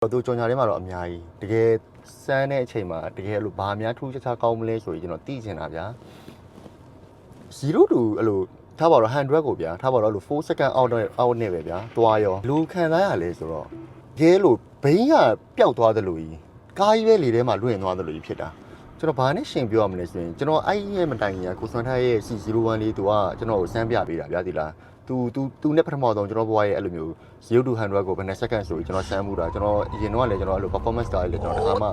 သူကြော်ညာထဲမှာတော့အများကြီးတကယ်စမ်းတဲ့အချိန်မှာတကယ်လို့ဘာများထူးခြားခြားကောင်းမလဲဆိုရင်ကျွန်တော်သိချင်တာဗျာ0 to အဲ့လိုထားပါတော့100ကိုဗျာထားပါတော့အဲ့လို4 second out နဲ့ပဲဗျာသွားရောလူခံစားရလဲဆိုတော့တကယ်လို့ဘိန်းကပျောက်သွားသလိုကြီးကားကြီးပဲလေထဲမှာလွင့်သွားသလိုကြီးဖြစ်တာကျွန်တော်ဘာနဲ့ရှင်ပြောရမလဲဆိုရင်ကျွန်တော်အဲ့ရဲ့မတိုင်ခင်ကကိုစွမ်းထားရဲ့ C01 လေးသူကကျွန်တော်ကိုစမ်းပြပေးတာဗျာဒီလားသူနဲ့ပထမဆုံးကျွန်တော်ဘွားရဲ့အဲ့လိုမျိုး0 to 100ကိုဘယ်နဲ့ second ဆိုပြီးကျွန်တော်စမ်းမှုတာကျွန်တော်အရင်တော့လည်းကျွန်တော်အဲ့လို performance style လေးကျွန်တော်တခါမှမ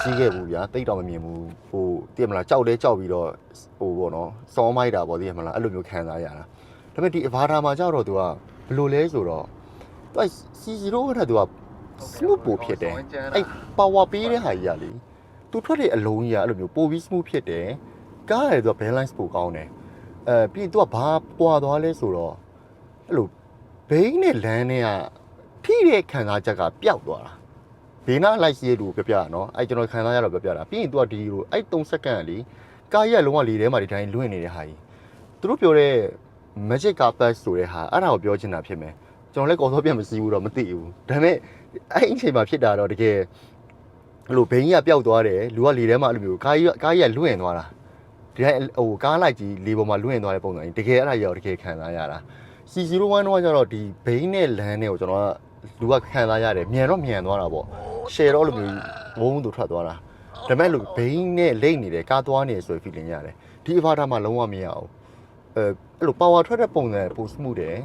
ရှိခဲ့ဘူးဗျာတိတ်တော့မမြင်ဘူးဟိုသိရမလားကြောက်လဲကြောက်ပြီးတော့ဟိုပေါ့နော်စောမိုက်တာပေါ့သိရမလားအဲ့လိုမျိုးခံစားရတာဒါပေမဲ့ဒီ avatar မှာကြောက်တော့သူကဘယ်လိုလဲဆိုတော့သူက C0 ကသူက smooth ပို့ဖြစ်တယ်အဲ့ power ပေးတဲ့ဟာကြီးကလေသူထွက်တဲ့အလုံးကြီးကအဲ့လိုမျိုးပိုပြီး smooth ဖြစ်တယ်ကားလည်းသူက balance ပိုကောင်းတယ်ပြီးရင်သူကဘာပွာသွားလဲဆိုတော့အဲ့လိုဘိန်းနဲ့လမ်းနဲ့ကထိတဲ့ခံစားချက်ကပျောက်သွားတာဘေးနားလိုက်စီးရတူပြပြတာနော်အဲ့ကျွန်တော်ခံစားရတော့ပြပြတာပြီးရင်သူကဒီလိုအဲ့3စက္ကန့်ကလေကားကြီးကလုံးဝလေထဲမှာဒီတိုင်းလွင့်နေတဲ့ဟာကြီးသူတို့ပြောတဲ့ magic carpet ဆိုတဲ့ဟာအဲ့ဒါကိုပြောချင်တာဖြစ်မယ်ကျွန်တော်လည်းကော်စောပြန်မစီးဘူးတော့မသိဘူးဒါပေမဲ့အဲ့အချိန်မှာဖြစ်တာတော့တကယ်အဲ့လိုဘိန်းကြီးကပျောက်သွားတယ်လူကလေထဲမှာအဲ့လိုမျိုးကားကြီးကလွင့်သွားတာဒီတိုင်းဟိုကားလိုက်ကြီးလေပေါ်မှာလွင့်သွားတဲ့ပုံစံကြီးတကယ်အဲ့ဒါရောက်တကယ်ခံစားရတာC01 တော့ကျတော့ဒီဘိန်းနဲ့လမ်းနဲ့ကိုကျွန်တော်ကလူကခံစားရတယ်မြန်တော့မြန်သွားတာပေါ့ share တော့လိုမျိုးဝုန်းသူထွက်သွားတာဒါပေမဲ့လို့ဘိန်းနဲ့လိမ့်နေတယ်ကားသွားနေတယ်ဆိုရင် feeling ရတယ်ဒီ avatar မှာလုံးဝမရအောင်အဲ့လို power ထွက်တဲ့ပုံစံပို smooth တယ်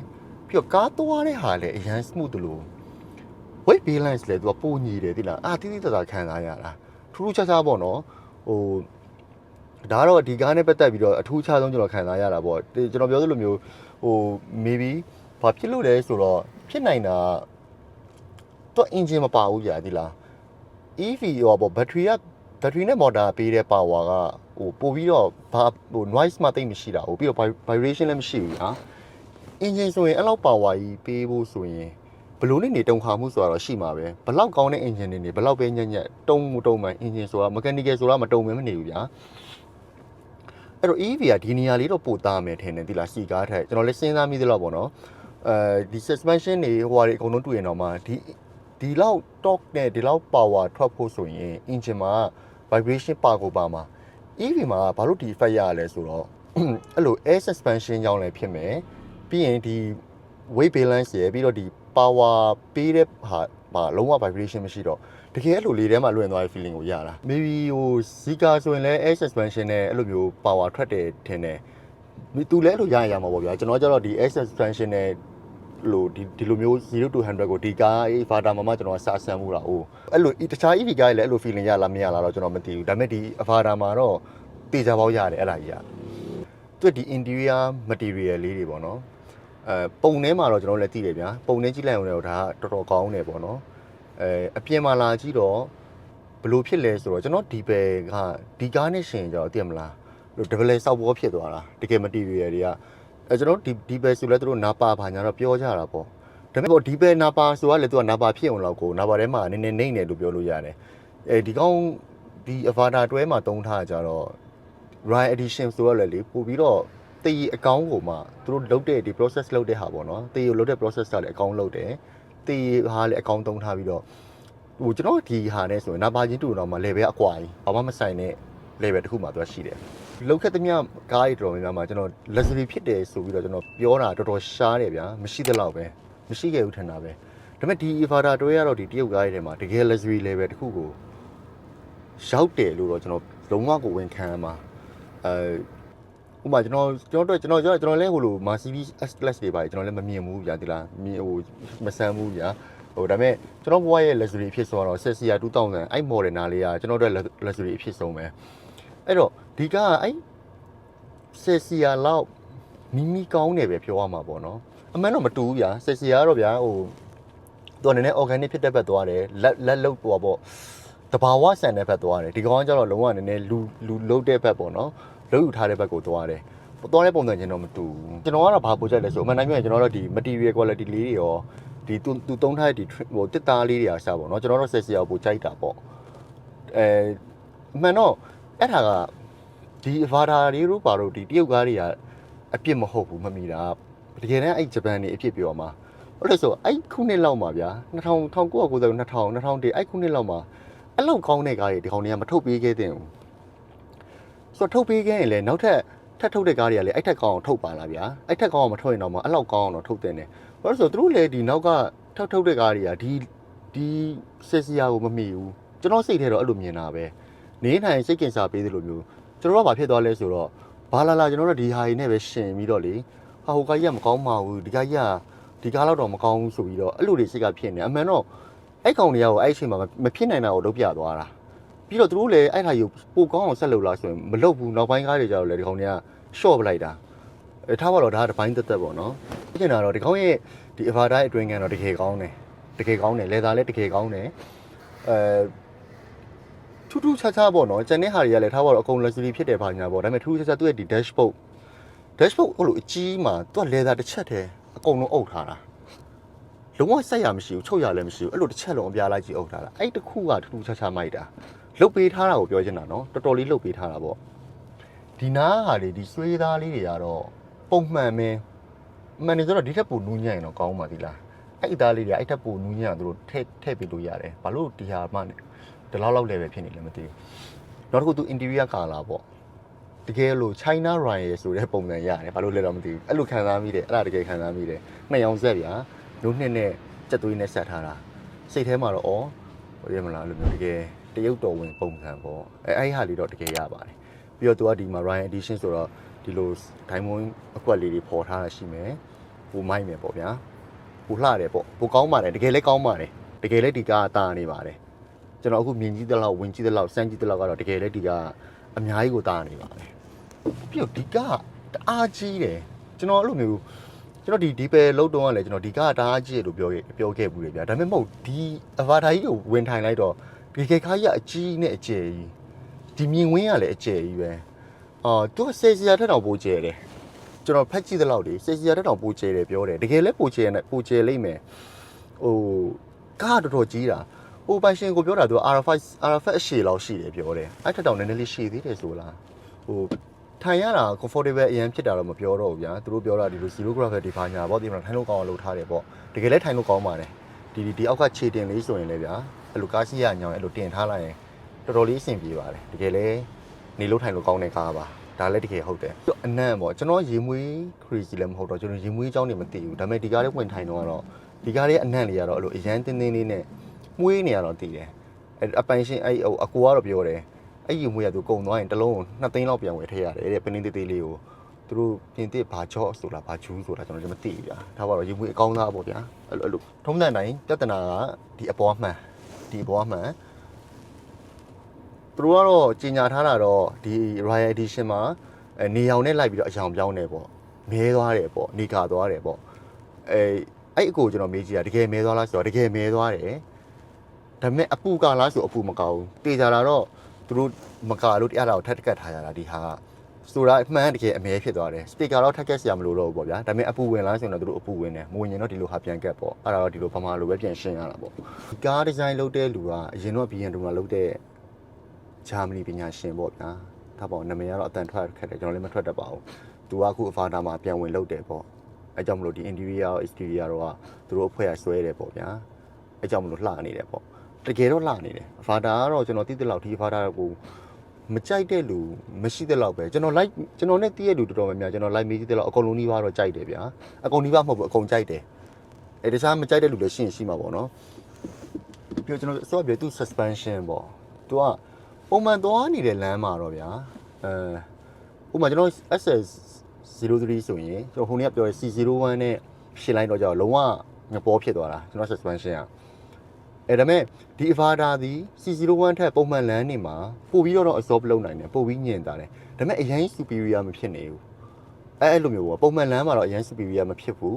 ပြီးတော့ကားသွားတဲ့ဟာလည်းအရန် smooth တယ်လို့ weight balance လည်းသူကပိုညီတယ်တိလားတိတိတသာခံစားရတာထူးထူးခြားခြားပေါ့နော်ဟိုဒါကတော့ဒီကားနဲ့ပတ်သက်ပြီးတော့အထူးခြားဆုံးကျွန်တော်ခံစားရတာပေါ့ကျွန်တော်ပြောသလိုမျိုးဟို maybe ဘာဖြစ်လို့လဲဆိုတော့ဖြစ်နိုင်တာတော့ engine မပါဘူးကြာဒီလား EV ရောပေါ့ battery နဲ့ motor ပေးတဲ့ power ကဟိုပို့ပြီးတော့ဘာဟို noise မှတိတ်မရှိတာဟိုပြီးတော့ vibration လည်းမရှိဘူးဟာ engine ဆိုရင်အဲ့လောက် power ကြီးပေးဖို့ဆိုရင်ဘလို့နေတုံခါမှုဆိုတာတော့ရှိမှာပဲဘလောက်ကောင်းတဲ့ engine တွေနေဘလောက်ပဲညံ့ညက်တုံမှန် engine ဆိုတာ mechanical ဆိုတာမတုံမနေဘူးဗျာအဲ့တော့ EV ကဒီနေရာလေးတော့ပို့သားမယ်ထင်တယ်ဒီလားစီကားထက်ကျွန်တော်လည်းစဉ်းစားမိသလောက်ပေါ့နော်ဒီ suspension တွေဟိုဟာတွေအကုန်လုံးတွေ့ရင်တော့မှဒီလောက် torque နဲ့ဒီလောက် power ထွက်ဖို့ဆိုရင် engine မှာ vibration ပါကိုပါမှာ EV မှာဘာလို့ဒီ effect ရရလဲဆိုတော့အဲ့လို air suspension ကြောင့်လည်းဖြစ်မယ်ပြီးရင်ဒီ weight balance ရယ်ပြီးတော့ဒီ power ပေးတဲ့ဟာလုံးဝ vibration မရှိတော့တကယ်အဲ့လိုလေထဲမှာလွင့်သွားတဲ့ feeling ကိုရတာ maybe ဟို Zika ဆိုရင်လည်း air suspension နဲ့အဲ့လိုမျိုး power ထွက်တယ်ထင်တယ်သူလည်းအဲ့လိုရမှာပေါ့ဗျာကျွန်တော်ကျတော့ဒီ air suspension နဲ့လို့ဒီလိုမျိုး0 to 100ကိုဒီကား avatar မှာကျွန်တော်စာဆန်မှုတာဟုတ်အဲ့လိုတခြား EV ကားလည်းအဲ့လို feeling ရလားမရလားတော့ကျွန်တော်မသိဘူးဒါပေမဲ့ဒီ avatar မှာတော့တေချာပေါက်ရတယ်အဲ့ဒါကြီးကသူဒီ interior material လေးတွေပေါ့နော်ပုံထဲမှာတော့ကျွန်တော်လည်းသိတယ်ဗျာပုံထဲကြည့်လိုက်အောင်လည်းဒါကတော်တော်ကောင်းတယ်ပေါ့နော်အပြင်မှာလာကြည့်တော့ဘလို့ဖြစ်လဲဆိုတော့ကျွန်တော်ဒီဘယ်ကဒီကားနဲ့ရှင်ကြတော့သိရမလားလို့ double ဆောက်ဘောဖြစ်သွားတာတကယ် material တွေကကျွန်တော်ဒီဘယ်ဆိုလဲသူတို့နာပါဘာညာတော့ပြောကြတာပေါ့ဒါပေမဲ့ဒီဘယ်နာပါဆိုကလည်းသူကနာပါဖြစ်အောင်လောက်ကိုနာပါထဲမှာနည်းနည်းနှိမ့်တယ်လို့ပြောလို့ရတယ်ဒီကောင်ဒီ avatar တွဲမှာတုံးထားကြတော့ Ride Edition ဆိုတော့လေပို့ပြီးတော့တေးအကောင်းကိုမှသူတို့လုပ်တဲ့ဒီ process လုပ်တဲ့ဟာပေါ့နော်တေးကိုလုပ်တဲ့ process ကလည်းအကောင်းလုပ်တယ်တေးဟာလည်းအကောင်းသုံးထားပြီးတော့ဟိုကျွန်တော်ဒီဟာနဲ့ဆိုရင်နာပါချင်းတူတော့မှ level အကွာကြီးဘာမှမဆိုင်တဲ့ level တစ်ခုမှသူကရှိတယ်လောက်ခက်သမျှကားရီတော်များများမှာကျွန်တော် luxury ဖြစ်တယ်ဆိုပြီးတော့ကျွန်တော်ပြောတာတော်တော်ရှားတယ်ဗျာမရှိသလောက်ပဲမရှိခဲ့ဘူးထင်တာပဲဒါပေမဲ့ဒီ avatar တွဲရတော့ဒီတရုတ်ကားရီထဲမှာတကယ် luxury level တစ်ခုကိုရောက်တယ်လို့တော့ကျွန်တော်လုံးဝကိုဝန်ခံမှာဥပမာကျွန်တော်လည်းဟိုလို Mercedes S-Class တွေပါကျွန်တော်လည်းမမြင်ဘူးဗျာဒီလားမြင်ဟိုမဆန်းဘူးဗျာဟိုဒါပေမဲ့ကျွန်တော်ဘွားရဲ့ luxury အဖြစ်ဆိုတော့ Cessna 2000အဲ့ model နာလေးကကျွန်တော်တို့ luxury အဖြစ်ဆုံးပဲအဲ့တော့ဒီကအဲ့ Cessna လောက်မိကောင်းတယ်ပဲပြောရမှာပေါ့နော်အမှန်တော့မတူဘူးဗျာ Cessna ကတော့ဗျာဟိုသူကနည်းနည်း organic ဖြစ်တဲ့ဘက်သွားတယ်လက်လုတ်ပေါ့တဘာဝဆန်တဲ့ဘက်သွားတယ်ဒီကောင်ကကျတော့လုံးဝနည်းနည်းလူလုတ်တဲ့ဘက်ပေါ့နော်လုတ်ယူထားတဲ့ဘက်ကိုသွားတယ်သွားတဲ့ပုံစံချင်းတော့မတူဘူးကျွန်တော်ကတော့ဘာပို့ချက်လဲဆိုအမှန်တိုင်းပြောရင်ကျွန်တော်တို့ဒီ material quality လေးတွေရောဒီသူသုံးထားတဲ့ဒီဟိုတစ်သားလေးတွေအားစပေါ့နော်ကျွန်တော်တို့ Cessna ကိုပို့ကြိုက်တာပေါ့အမှန်တော့အဲ့ဒါကဒီ avatar တွေတို့ပါတော့ဒီတရုတ်ကားတွေကအပြစ်မဟုတ်ဘူးမမီတာတကယ်တမ်းအဲ့ဂျပန်နေအပြစ်ပြောမှာ ဟုတ်တယ်ဆိုအဲ့ခုနှစ်လောက်မှာဗျာ2000 1990 2000 2001အဲ့ခုနှစ်လောက်မှာအဲ့လောက်ကောင်းတဲ့ကားတွေဒီကောင်တွေကမထုတ်ပေးခဲ့တဲ့ဘူးဆိုတော့ထုတ်ပေးခဲ့ရင်လည်းနောက်ထပ်ထပ်ထုတ်တဲ့ကားတွေကလည်းအဲ့ထက်ကောင်းအောင်ထုတ်ပါလားဗျာအဲ့ထက်ကောင်းအောင်မထုတ်ရင်တော့မှအဲ့လောက်ကောင်းအောင်တော့ထုတ်တဲ့နေဘာလို့ဆိုတော့သူတို့လည်းဒီနောက်ကထုတ်တဲ့ကားတွေကဒီဆက်စီယာကိုမမီဘူးကျွန်တော်စိတ်ထဲတော့အဲ့လိုမြင်တာပဲနေနိုင်စိတ်ကင်စားပေးသလိုမျိုးကျွန်တော်ကဘာဖြစ်သွားလဲဆိုတော့ဘာလာကျွန်တော်တို့ဒီဟာကြီးနဲ့ပဲရှင်ပြီးတော့လေဟာဟိုကားကြီးကမကောင်းပါဘူးဒီကားကြီးကဒီကားတော့မကောင်းဘူးဆိုပြီးတော့အဲ့လိုတွေစိတ်ကဖြစ်နေအမှန်တော့အဲ့ကောင်တွေကအဲ့အချိန်မှာမဖြစ်နိုင်တာကိုလုပ်ပြသွားတာပြီးတော့သူတို့လည်းအဲ့ဟာကြီးပိုကောင်းအောင်ဆက်လုပ်လာဆိုရင်မလုပ်ဘူးနောက်ပိုင်းကားတွေကြတော့လေဒီကောင်တွေက short ပလိုက်တာထားပါတော့ဒါကတစ်ပိုင်းသက်သက်ပေါ့နော်ပြင်တာတော့ဒီကောင်ရဲ့ဒီ avatar အတွင်းကတော့တကယ်ကောင်းတယ်လေသာလည်းတကယ်ကောင်းတယ်ထူးထူးခြားခြားပေါ့နော်ကျန်တဲ့ဟာတွေကလည်းထားပါတော့အကုန် luxury ဖြစ်တယ်ပါညာပေါ့ဒါပေမဲ့ထူးထူးခြားခြားသူ့ရဲ့ဒီ dashboard ဟိုလိုအကြီးမှာသူက leather တစ်ချက်တည်းအကုန်လုံးအုပ်ထားတာလုံးဝဆက်ရမရှိဘူးချုပ်ရလည်းမရှိဘူးအဲ့လိုတစ်ချက်လုံးအပြားလိုက်ကြီးအုပ်ထားတာအဲ့တခုကထူးထူးခြားခြားမိုက်တာလုတ်ပေးထားတာကိုပြောချင်တာနော်တော်တော်လေးလုတ်ပေးထားတာပေါ့ဒီနားဟာလေဒီဆွေးသားလေးတွေကတော့ပုံမှန်ပဲမှန်နေဆိုတော့ဒီထက်ပိုနူးညံ့ရင်တော့ကောင်းပါသီလားအဲ့သားလေးတွေအဲ့ထက်ပိုနူးညံ့သူတို့ထည့်ပေးလို့ရတယ်ဘာလို့ဒီဟာမှဒီလောက်လည်းပဲဖြစ်နေလဲမသိဘူးနောက်တစ်ခုသူ interior color ပေါ့တကယ်လို့ China Royal ဆိုတဲ့ပုံစံရတယ်ဘာလို့လဲတော့မသိဘူးအဲ့လိုခံစားမိတယ်အဲ့ဒါတကယ်ခံစားမိတယ်နှစ်ယောင်ဆက်ဗျာနိုးနှစ်နဲ့စက်သွေးနဲ့ဆက်ထားတာစိတ်ထဲမှာတော့ဟိုရမလားလို့မျိုးတကယ်တရုတ်တော်ဝင်ပုံစံပေါ့အဲ့ဟာလေးတော့တကယ်ရပါတယ်ပြီးတော့သူကဒီမှာ Royal Edition ဆိုတော့ဒီလို diamond အကွက်လေးတွေပေါ်ထားတာရှိမယ်ဟိုမိုက်မယ်ပေါ့ဗျာဟိုလှတယ်ပေါ့ဟိုကောင်းပါတယ်တကယ်လည်းကောင်းပါတယ်တကယ်လည်းဒီကားအတာနေပါတယ်ကျွန်တော်အခုမြင်ကြည့်တဲ့လောက်ဝင်ကြည့်တဲ့လောက်စမ်းကြည့်တဲ့လောက်ကတော့တကယ်လည်းဒီကားအများကြီးကိုတာနေပါတယ်ပြီးတော့ဒီကားတအားကြီးတယ်ကျွန်တော်အဲ့လိုမျိုးကျွန်တော်ဒီပဲလုံးတုံးကလည်းကျွန်တော်ဒီကားတအားကြီးလို့ပြောခဲ့ဘူးလေဗျာဒါပေမဲ့မဟုတ်ဒီ avatar ကြီးကိုဝင်ထိုင်လိုက်တော့ဒီခေတ်ကားကြီးအကြီးနဲ့အကျယ်ကြီးဒီမြင်ဝင်းကလည်းအကျယ်ကြီးပဲသူကစေစီယာထက်တောင်ပိုကျယ်တယ်ကျွန်တော်ဖက်ကြည့်တဲ့လောက်ဒီစေစီယာထက်တောင်ပိုကျယ်တယ်ပြောတယ်တကယ်လည်းပိုကျယ်လိမ့်မယ်ဟိုကားတော်တော်ကြီးတာဟိုပိုင်ရှင်ကိုပြောတာသူ R5 အရှည်လောက်ရှိတယ်ပြောတယ်အဲ့ထက်တောင်နည်းနည်းလေးရှည်သေးတယ်ဆိုလားဟိုထိုင်ရတာ comfortable အရင်ဖြစ်တာတော့မပြောတော့ဘူးဗျာသူတို့ပြောတာဒီလို zero gravity ဒီဘာညာပေါ့ဒီမှာထိုင်လို့ကောင်းအောင်လုပ်ထားတယ်ပေါ့တကယ်လည်းထိုင်လို့ကောင်းပါတယ်ဒီအောက်ကခြေတင်လေးဆိုရင်လည်းဗျာအဲ့လိုကားစီးရညောင်းအဲ့လိုတင်ထားလိုက်ရင်တော်တော်လေးအဆင်ပြေပါတယ်တကယ်လည်းနေလို့ထိုင်လို့ကောင်းတဲ့ကားပါဒါလည်းတကယ်ဟုတ်တယ်အနံ့ပေါ့ကျွန်တော်ရေမွေး crazy လည်းမဟုတ်တော့ကျွန်တော်ရေမွေးအကြောင်းတွေမသိဘူးဒါပေမဲ့ဒီကားလေးဝင်ထိုင်တော့ဒီကားလေးအနံ့လေးကတော့အဲ့လိုအရန်တင်းတင်းလေးနဲ့မွေးနေရတော့တည်တယ်အပိုင်ရှင်အဲ့အကူကတော့ပြောတယ်အဲ့ရေမွေးကသူကုံသွားရင်တစ်လုံးကို2သိန်းလောက်ပြန်ဝယ်ထည့်ရတယ်တဲ့ပင်းသေးလေးကိုသူတို့ပြင်သစ်ဘာချော့ဆိုတာဘာဂျူးဆိုတာကျွန်တော်လည်းမသိဘူးဗျာဒါပါတော့ရေမွေးအကောင်းသားပေါ့ဗျာအဲ့လိုထုံးတဲ့တိုင်းပြဿနာကဒီအပေါ်မှန်သူတို့ကတော့ကြီးညာထားတာတော့ဒီ Royal Edition မှာနေရောင်နဲ့လိုက်ပြီးတော့အယောင်ပြောင်းနေပေါ့မဲသွားတယ်ပေါ့နေခါသွားတယ်ပေါ့အဲ့အကိုကျွန်တော်မေးကြည့်တာတကယ်မဲသွားလားဆိုတော့တကယ်မဲသွားတယ်ဒါပေမဲ့အပူကလားဆိုအပူမကောင်းဘူးတေချာတာတော့သူတို့မကာလို့တရားတော်ထပ်ကတ်ထားရတာဒီဟာကဆိုတာအမှန်တကယ်အမဲဖြစ်သွားတယ်စပီကာတော့ထပ်ကတ်စရာမလိုတော့ဘူးပေါ့ဗျာဒါပေမဲ့အပူဝင်လားဆိုတော့သူတို့အပူဝင်တယ်မဝင်ရင်တော့ဒီလိုဟာပြန်ကတ်ပေါ့အဲ့ဒါတော့ဒီလိုဗမာလိုပဲပြန်ရှင်းရတာပေါ့ဒီကားဒီဇိုင်းလုပ်တဲ့လူကအရင်တော့ BN မှာလုပ်တဲ့ဂျာမနီပညာရှင်ပေါ့ဗျာဒါပေါ့နာမည်ကတော့အတန်ထွက်ခက်တယ်ကျွန်တော်လည်းမထွက်တတ်ပါဘူးသူကအခု avatar မှာပြန်ဝင်လုပ်တယ်ပေါ့အဲကြောင့်မလို့ဒီ interior exterior တော့သူတို့အဖွဲ့ကဆွဲတယ်ပေါ့ဗျာအဲကြောင့်မလို့လှနေတယ်ပေါ့တကယ်တော့လှနေတယ် avatar ကတော့ကျွန်တော်သိတဲ့လောက်ဒီ avatar ကိုမကြိုက်တဲ့လူမရှိတဲ့လောက်ပဲကျွန်တော်နဲ့သိတဲ့လူတော်တော်များများကျွန်တော် like မေးကြည့်တဲ့လောက်အကုန်လုံးနှီးပါတော့ကြိုက်တယ်ဗျာအကုန်နှီးပါမဟုတ်ဘူးအကုန်ကြိုက်တယ်တခြားမကြိုက်တဲ့လူလည်းရှိမှာပေါ့နော်ပြီးတော့ကျွန်တော်ဆိုတော့သူ suspension ပေါ့သူကပုံမှန်သွားနေတဲ့လမ်းမှာတော့ဗျာဥပမာကျွန်တော် SS03 ဆိုရင်ကျွန်တော်ဟိုနေ့ကပြောတဲ့ C01 နဲ့ရှင်းလိုက်တော့ကြာလုံးဝငပေါ်ဖြစ်သွားတာကျွန်တော် suspension อ่ะဒါပေမဲ့ဒီ avatar ဒီ C01 ထက်ပုံမှန်လမ်းနေမှာပို့ပြီးတော့ absorb လုပ်နိုင်တယ်ပို့ပြီးညင်တာတယ်ဒါပေမဲ့အရင် superior မဖြစ်နေဘူးအဲ့လိုမျိုးပေါ့ပုံမှန်လမ်းမှာတော့အရင် superior မဖြစ်ဘူး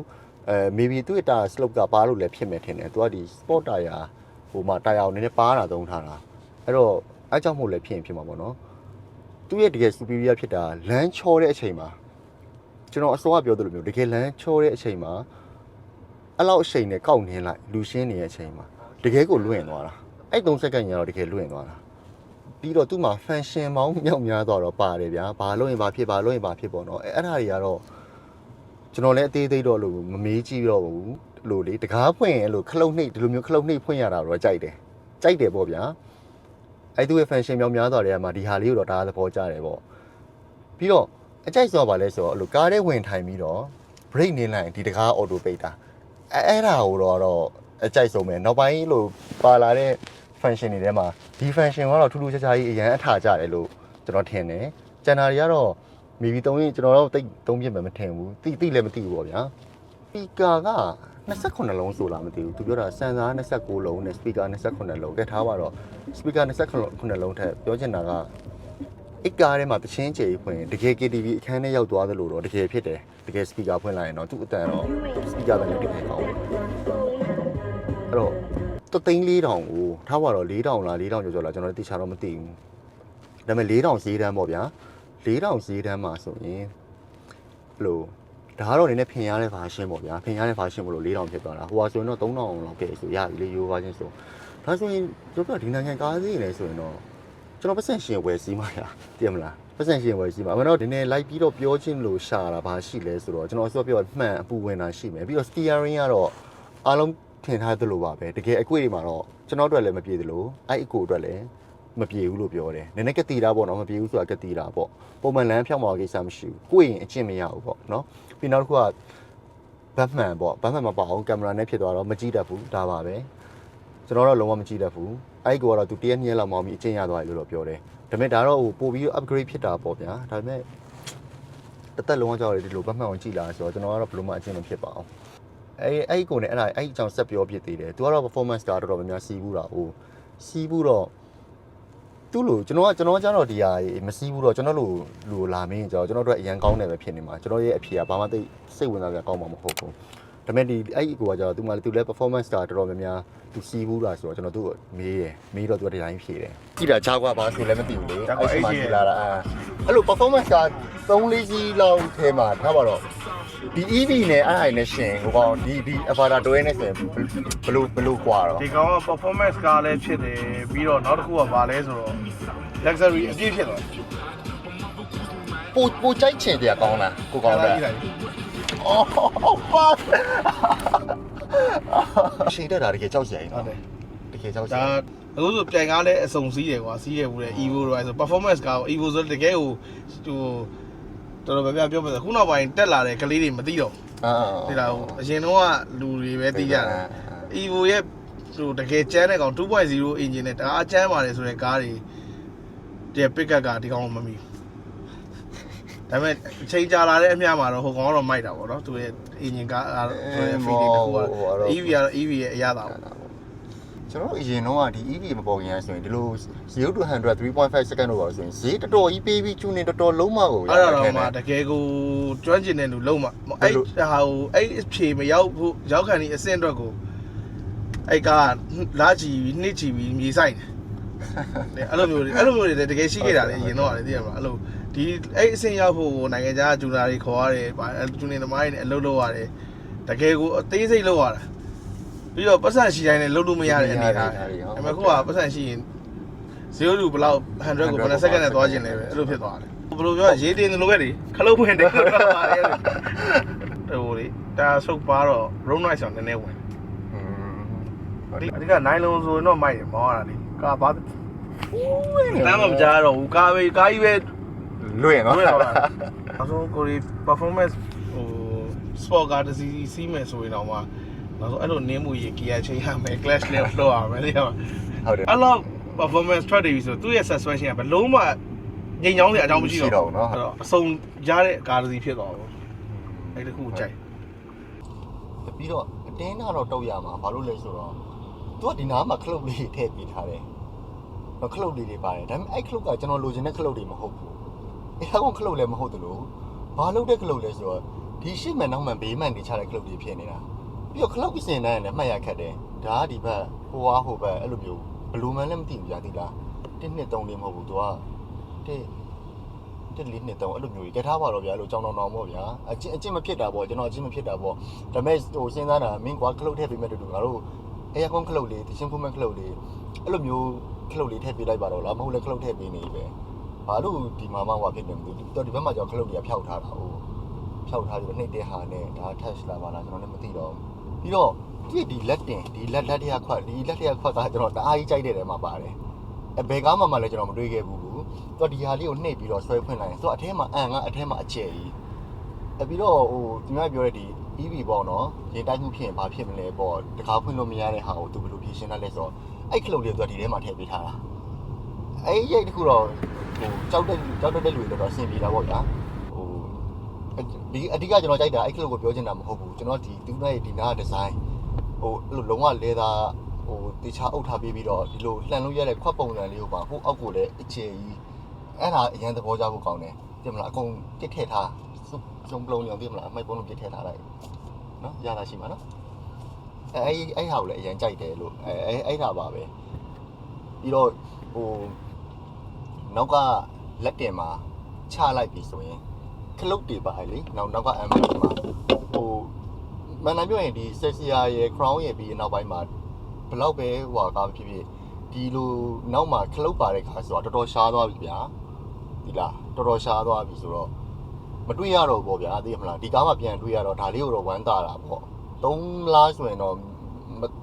maybe သူ့ရဲ့ tire slope ကပါလို့လည်းဖြစ်မယ်ထင်တယ်သူကဒီ sport tire ဟိုမှာ tire ကိုနည်းနည်းပါတာသုံးထားတာအဲ့တော့အဲ့ကြောင့်မို့လည်းဖြစ်မှာပေါ့နော်သူ့ရဲ့တကယ် superior ဖြစ်တာလမ်းချောတဲ့အချိန်မှာကျွန်တော်အစောကပြောသလိုမျိုးတကယ်လမ်းချောတဲ့အချိန်မှာအဲ့လောက်အချိန်နဲ့ကောက်နေလိုက်လူရှင်းနေတဲ့အချိန်မှာတကယ်ကိုလွင့်သွားတာအဲ့3စက္ကန့်ညတော့တကယ်လွင့်သွားတာပြီးတော့သူ့မှာ function ပေါင်းမြောက်များသွားတော့ပါတယ်ဗျာဘာလို့ရင်ဘာဖြစ်ပေါ့နော်အဲ့ဒါတွေကတော့ကျွန်တော်လည်းအသေးသေးတော့လို့မမေးကြည့်တော့ဘူး လို့လေတကားဖွင့်ရင်အဲ့လိုခလုတ်နှိပ်ဒီလိုမျိုးခလုတ်နှိပ်ဖွင့်ရတာတော့ကြိုက်တယ်ပေါ့ဗျာအဲ့သူရဲ့ function မြောက်များစွာတွေကမှဒီဟာလေးကိုတော့ဒါသဘောကျတယ်ပေါ့ပြီးတော့အကြိုက်ဆိုပါလဲဆိုတော့အဲ့လိုကားထဲဝင်ထိုင်ပြီးတော့ break နေလိုက်ဒီတကား auto ပိတ်တာအဲ့ဒါကိုတော့အကြိုက်ဆုံးပဲနောက်ပိုင်းလို့ပါလာတဲ့ function တွေထဲမှာဒီ function ကတော့ထူးထူးခြားခြားကြီးအရန်အထာကြတယ်လို့ကျွန်တော်ထင်တယ်ကျန်တာတွေကတော့ maybe 3ရင်ကျွန်တော်တော့တိတ်3ပြစ်မှမထင်ဘူးတိလည်းမသိဘူးပေါ့ဗျာ speaker က28လုံးဆိုလားမသိဘူးသူပြောတာစံစာ29လုံးနဲ့ speaker 28လုံးကဲထားပါတော့ speaker 28လုံးထက်ပြောချင်တာကအိတ်ကားထဲမှာတချင်းကြေဖွင့်တကယ် KTV အခန်းထဲရောက်သွားသလိုတော့တကယ်ဖြစ်တယ်တကယ် speaker ဖွင့်လိုက်ရင်တော့သူ့အတန်တော့ speaker ပဲတကယ်ကောင်းတယ်အဲ့တော့3,400ကိုထားပါတော့4,000လား4,000ကျော်လားကျွန်တော်တိကျတော့မသိဘူးဒါပေမဲ့4,000ဈေးတန်းပေါ့ဗျာ4,000ဈေးတန်းမှာဆိုရင်ဘလို့ဒါကတော့နည်းနည်းဖင်ရတဲ့ version ပေါ့ဗျာဖင်ရတဲ့ version မလို့4,000ဖြစ်သွားတာဟိုဟာဆိုရင်တော့3,000လောက်ခဲ့ဆိုရပြီလေ Euro version ဆိုဒါဆိုရင်ကျွန်တော်ဒီနိုင်ငံကားစီးနေဆိုရင်တော့ကျွန်တော်ပတ်စံရှင်ဝယ်စီးမှာရသိရမလားပတ်စံရှင်ဝယ်စီးမှာအမှန်တော့ဒီနေ့ live ပြီးတော့ပြောချင်းလို့ရှာတာဘာရှိလဲဆိုတော့ကျွန်တော်ဆိုပြောမှန်အပူဝင်တာရှိမယ်ပြီးတော့ steering ကတော့အားလုံးထင်ထားသလိုပါပဲတကယ်အကွေ့တွေမှာတော့ကျွန်တော်တို့လည်းမပြေသလိုအဲ့အကိုအတွက်လည်းမပြေဘူးလို့ပြောတယ်နည်းနည်းကတိတာပေါ့နော်မပြေဘူးဆိုတာကတိတာပေါ့ပုံမှန်လမ်းဖြောင်းမှာကိစ္စမရှိဘူးကိုယ့်ရင်အကျင့်မရဘူးပေါ့နော်ပြီးနောက်တစ်ခုကဘတ်မှန်ပေါ့ဘတ်မှန်မပေါ့ကင်မရာနဲ့ဖြစ်သွားတော့မကြည့်တတ်ဘူးဒါပါပဲကျွန်တော်တော့လုံးဝမကြည့်တတ်ဘူးအဲ့ကိုကတော့သူတရက်နှစ်ရက်လောက်မှပြီးအကျင့်ရသွားတယ်လို့တော့ပြောတယ်ဒါပေမဲ့ဒါတော့ဟိုပို့ပြီး upgrade ဖြစ်တာပေါ့ဗျာဒါပေမဲ့တစ်သက်လုံးကကြောက်တယ်ဒီလိုဘတ်မှန်ကိုကြည့်လာဆိုတော့ကျွန်တော်ကတော့ဘယ်လိုမှအကျင့်မဖြစ်ပါဘူးအဲ့ကိုနဲ့အဲ့အကြောင်းဆက်ပြောဖြစ်သေးတယ်သူကတော့ performance ကတော်တော်များများစီးဘူးတာဟိုစီးဘူးတော့သူ့လိုကျွန်တော်ကျတော့ဒီဟာမစီးဘူးတော့ကျွန်တော်လိုလာမင်းကျွန်တော်တို့အရန်ကောင်းတယ်ပဲဖြစ်နေမှာကျွန်တော်ရဲ့အဖြေကဘာမှသိစိတ်ဝင်စားစရာကောင်းမှာမဟုတ်ဘူးဒါပေမဲ့ဒီအဲ့ကိုကကျတော့သူမှသူလည်း performance ကတော်တော်များများသူစီးဘူးလားဆိုတော့ကျွန်တော်သူ့မေးတော့သူကဒီတိုင်းဖြေတယ်ကြည့်တာချားကွာဘာဆိုလည်းမသိဘူးလေအဲ့မှာကြည့်လာတာအဲ့လို performance က3-4စီးလောက်ထဲမှာထားပါတော့ဒီ EV နဲ့အဲ့ဒါနဲ့ရှင်ဟိုကောင်ဒီ Avata တွဲနဲ့ဆိုရင်ဘလို့กว่าတော့ဒီကောင်က performance ကားလည်းဖြစ်တယ်ပြီးတော့နောက်တစ်ခုကဘာလဲဆိုတော့ luxury အပြည့်ဖြစ်သွားတယ်ပိုကြိုက်ချင်တယ်ကောင်းလားကိုကောင်းတယ်အော်ပါရှင်းတာတကယ်ကြောက်စရာကြီးဟုတ်တယ်တကယ်ကြောက်စရာဒါအခုဆိုပြန်ကားလည်းအစုံစီးတယ်ကွာစီးရဘူးလေ Evo တော့ဆို performance ကား Evo ဆိုတကယ်ဟိုတော်တော်များများပြောမယ်ဆိုခုနောက်ပိုင်းတက်လာတဲ့ကလေးတွေမသိတော့ဒီလားအရင်တော့လူတွေပဲသိကြတယ် Evo ရဲ့ဟိုတကယ်ကျန်းတဲ့ကောင် 2.0 engine နဲ့တအားကျန်းပါတယ်ဆိုတဲ့ကားတွေတဲ့ pickup ကဒီကောင်မမီဒါပေမဲ့ချိန်ကြာလာတဲ့အမျှမှာတော့ဟိုကောင်ကတော့မိုက်တာပေါ့နော်သူရဲ့ engine ကားဆိုတဲ့ feeling တစ်ခုက EV ကတော့ EV ရဲ့အရသာပေါ့ကျွန်တော်အရင်တော့ဒီ EV မပေါ်ခင်ဆိုရင်ဒီလို0 to 100 3.5 second တော့ဆိုရင်ဈေးတော်တော်ကြီးပေးပြီးကျူနေတော်တော်လုံးမကိုအဲ့ဒါတော့မှတကယ်ကိုကျွမ်းကျင်တဲ့လူလုံးမအဲ့ဟာကိုအဲ့အဖြေမရောက်ဘူးရောက်ခံဒီအဆင့်အတွက်ကိုအဲ့ကလာချီပြီးနှစ်ချီပြီးမြေဆိုင်တယ်အဲ့လိုမျိုးတွေတကယ်ရှိခဲ့တာလေအရင်တော့လေသိရမလားအဲ့လိုဒီအဲ့အဆင့်ရောက်ဖို့နိုင်ငံခြားဂျူနာတွေခေါ်ရတယ်ဂျူနေသမားတွေနဲ့အလုပ်လုပ်ရတယ်တကယ်ကိုအသေးစိတ်လုပ်ရတာပြီးတော့ပတ်စံရှိတိုင်းနဲ့လုပ်လို့မရတဲ့အနေထားဒါပေမဲ့ခုကပတ်စံရှိရင်0လူဘလောက်100ကိုဘယ်နှစက္ကန့်နဲ့သွားခြင်းလဲပဲအဲ့လိုဖြစ်သွားတယ်ဘယ်လိုပြောရေးတင်လို့ပဲလေခလုတ်ဖွင့်တယ်လို့ပြောပါတယ်ဟိုလေဒါဆုပ်ပါတော့ road noise ဆိုနည်းနည်းဝင်ဒီကနိုင်လုံးဆိုရင်တော့မိုက်တယ်မောင်းရတာလေကာဘာတမ်းမကြားတော့ဘူးကာကြီးပဲလွင့်နော်နောက်ဆုံးကိုရီ performance ဟို sport ကားတစ်စီးမယ်ဆိုရင်တော့မှနောက်ဆုံးအဲ့လိုနင်းမှုရေ gear ချိန်ရမယ် clash လည်း flow ရမယ်လေဟုတ်တယ်အဲ့လောက် performance ထွက်တယ်ပြီဆိုသူ့ရဲ့ suspension ကဘလုံးမငြိမ်ချောင်းစရာအကြောင်းမရှိတော့ဘူးเนาะအဲ့တော့အစုံရတဲ့ကားတစ်စီးဖြစ်သွားဘူးအဲ့တခုကြိုက်ပြီးတော့အတင်းကတော့တုတ်ရမှာဘာလို့လဲဆိုတော့သူကဒီနားမှာခလုတ်လေးထည့်ပေးထားတယ်ခလုတ်လေးတွေပါတယ်ဒါပေမဲ့အဲ့ခလုတ်ကကျွန်တော်လိုချင်တဲ့ခလုတ်တွေမဟုတ်ဘူးအဲ့ဟာကခလုတ်လည်းမဟုတ်တယ်လို့ဘာလို့တဲ့ခလုတ်လဲဆိုတော့ဒီရှစ်မှန်နောက်မှန်ဘေးမှန်နေချတဲ့ခလုတ်တွေဖြစ်နေတာပြီးတော့ခလုတ်ပြင်တိုင်းလည်းမှတ်ရခက်တယ်ဒါကဒီဘက်ဟိုဘက်အဲ့လိုမျိုးဘလူးမှန်လည်းမသိဘူးကြာသိလား1 2 3လေးမဟုတ်ဘူးသူက1 4 2 3အဲ့လိုမျိုးကြီးကထားပါတော့ဗျာလို့ကြောင်တောင်ပေါ့ဗျာအကျင့်မဖြစ်တာပေါ့ကျွန်တော်အကျင့်မဖြစ်တာပေါ့ဒါပေမဲ့ဟိုစဉ်းစားတာမင်းကွာခလုတ်ထည့်ပေးမဲ့တူငါတို့အေးကွန်ခလုတ်လေးတချင်းဖုံးမဲ့ခလုတ်လေးအဲ့လိုမျိုးခလုတ်လေးထည့်ပေးလိုက်ပါတော့လားမဟုတ်လဲခလုတ်ထည့်ပေးနေပဲဘာလို့ဒီမှာမှဟွာဖြစ်နေမလို့တော်ဒီဘက်မှာကြောင်ခလုတ်တွေကဖျောက်ထားတာဟုတ်ဖျောက်ထားပြီးနှိပ်တဲ့ဟာနဲ့ဒါ touch လာပါလားကျွန်တော်လည်းမသိတော့ ပြီးတော့ဒီလက်တင်ဒီလက်တရားခွက်ကကျွန်တော်တအားကြီးကြိုက်တဲ့ထဲမှာပါတယ်ဘယ်ကားမှလည်းကျွန်တော်မတွေးခဲ့ဘူးသူဒီဟာလေးကိုနှိပ်ပြီးတော့ဆွဲဖွင့်လိုက်ရင်သူအထဲမှာအထဲမှာအကျယ်ကြီးပြီးတော့သူများပြောတဲ့ဒီ EV ပေါ့နော်ရင်တိုက်မှုဖြစ်ရင်ဘာဖြစ်မလဲပေါ့တကားဖွင့်လို့မရတဲ့ဟာကိုသူဘယ်လိုဖြေရှင်းရလဲဆိုတော့အဲ့ခလုတ်လေးသူဒီထဲမှာထည့်ပေးထားတာအဲ့ရိတ်တခုတော့ကြောက်တဲ့လူတွေတော့အဆင်ပြေတာပေါ့ဗျာဒီအဓိကကျွန်တော်ကြိုက်တာအဲ့ခလုတ်ကိုပြောချင်တာမဟုတ်ဘူးကျွန်တော်ဒီသူနဲ့ဒီနားဒီဇိုင်းအဲ့လိုလုံးဝလေသာတေချာအုပ်ထားပြီးတော့ဒီလိုလှန်လို့ရတဲ့ခွက်ပုံစံလေးကိုပါအောက်ကိုလည်းအကျယ်ကြီးအဲ့ဒါအရင်သဘောကျဖို့ကောင်းတယ်သိမလားအကုန်တစ်ထည့်ထားစုံပလုံးရောသိမလားအမိုက်ပုံလုံးတစ်ထည့်ထားလိုက်နော်ရတာရှိမှာနော်အဲ့ဟာကိုလည်းအရင်ကြိုက်တယ်လို့အဲ့ဒါပါပဲပြီးတော့နောက်ကလက်တင်မှာချလိုက်ပြီဆိုရင်ခလုတ်တွေပါလေနောက်က M မှာမန်နိုင်ပြောရင်ဒီ Sexia ရဲ့ Crown ရဲ့ပြီးနောက်ပိုင်းမှာဘယ်လောက်ပဲဟိုကားဖြစ်ဖြစ်ဒီလိုနောက်မှာခလုတ်ပါတဲ့ခါဆိုတော့တော်တော်ရှားသွားပြီဗျာဒီလားတော်တော်ရှားသွားပြီဆိုတော့မတွေ့ရတော့ဘောဗျာသိရမလားဒီကားမှာပြန်တွေ့ရတော့ဒါလေးကိုတော့ဝမ်းသာတာပေါ့3လားဆိုရင်တော့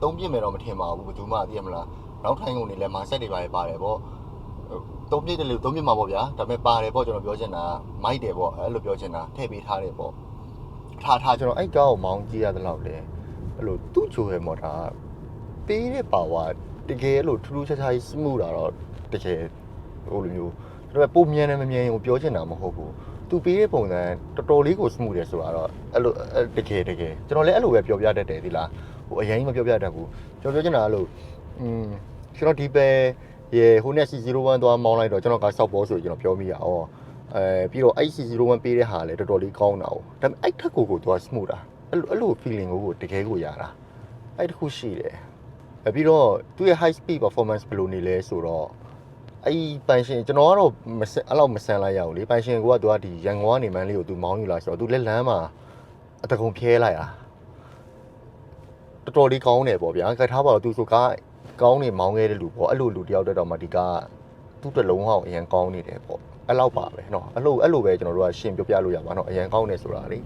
3ပြည့်မယ်တော့မထင်ပါဘူးဘယ်သူမှသိရမလားနောက်ထိုင်းကုန်နေလဲမာဆက်တွေပါတယ်ပေါ့3ပြည့်တယ်လို့3ပြည့်မှာပေါ့ဗျာဒါပေမဲ့ပါတယ်ပေါ့ကျွန်တော်ပြောချင်တာမိုက်တယ်ပေါ့အဲ့လိုပြောချင်တာထည့်ပေးထားတယ်ပေါ့ထားကျွန်တော်အဲ့ကားကိုမောင်းကြည့်ရတဲ့လောက်လေအဲ့လိုသူ့ချိုရဲ့မော်တာပေးတဲ့ပါဝါတကယ်လို့ထူးထူးခြားခြားကြီးစမှုတာတော့တကယ်ဟိုလိုမျိုးဒါပေမဲ့ပုံမြန်တယ်မမြန်ရင်ကိုပြောချင်တာမဟုတ်ဘူးသူပေးတဲ့ပုံစံတော်တော်လေးကိုစမှုတယ်ဆိုတာတော့အဲ့လိုတကယ်ကျွန်တော်လည်းအဲ့လိုပဲပြောပြတတ်တယ်ဒီလားအရင်ကြီးမပြောပြတတ်ဘူးကျွန်တော်ပြောချင်တာအဲ့လိုကျွန်တော်ဒီပဲဟိုနဲ့ C01 သွားမောင်းလိုက်တော့ကျွန်တော်ကစောက်ပေါ်ဆိုကျွန်တော်ပြောမိရအောင်ပြီးတော့ IC01 ပေးတဲ့ဟာလည်းတော်တော်လေးကောင်းတာ哦ဒါပေမဲ့အဲ့ထက်ကိုသွား smooth တာအဲ့လို feeling ကိုတကယ်ကိုရတာအဲ့တခုရှိတယ်ပြီးတော့သူ့ရဲ့ high speed performance ဘယ်လိုနေလဲဆိုတော့အဲ့ပန်ရှင်ကျွန်တော်ကတော့အဲ့လောက်မဆန်လိုက်ရဘူးလေပန်ရှင်ကသူကဒီရန်ကုန်ကနေမန်းလေးကိုသူမောင်းယူလာဆိုတော့သူလက်လန်းမှာအတကုံဖျဲလိုက်တာတော်တော်လေးကောင်းတယ်ပေါ့ဗျာခက်ထားပါတော့သူဆိုကားကောင်းနေမောင်းခဲ့တဲ့လူပေါ့အဲ့လိုလူတယောက်တက်တော့မှဒီကားသူ့တလုံးဟောင်းအရင်ကောင်းနေတယ်ပေါ့အဲ့လောက်ပါပဲเนาะအဲ့လိုပဲကျွန်တော်တို့ကရှင်းပြပြလို့ရပါเนาะအရင်ကောင်းနေဆိုတာလေ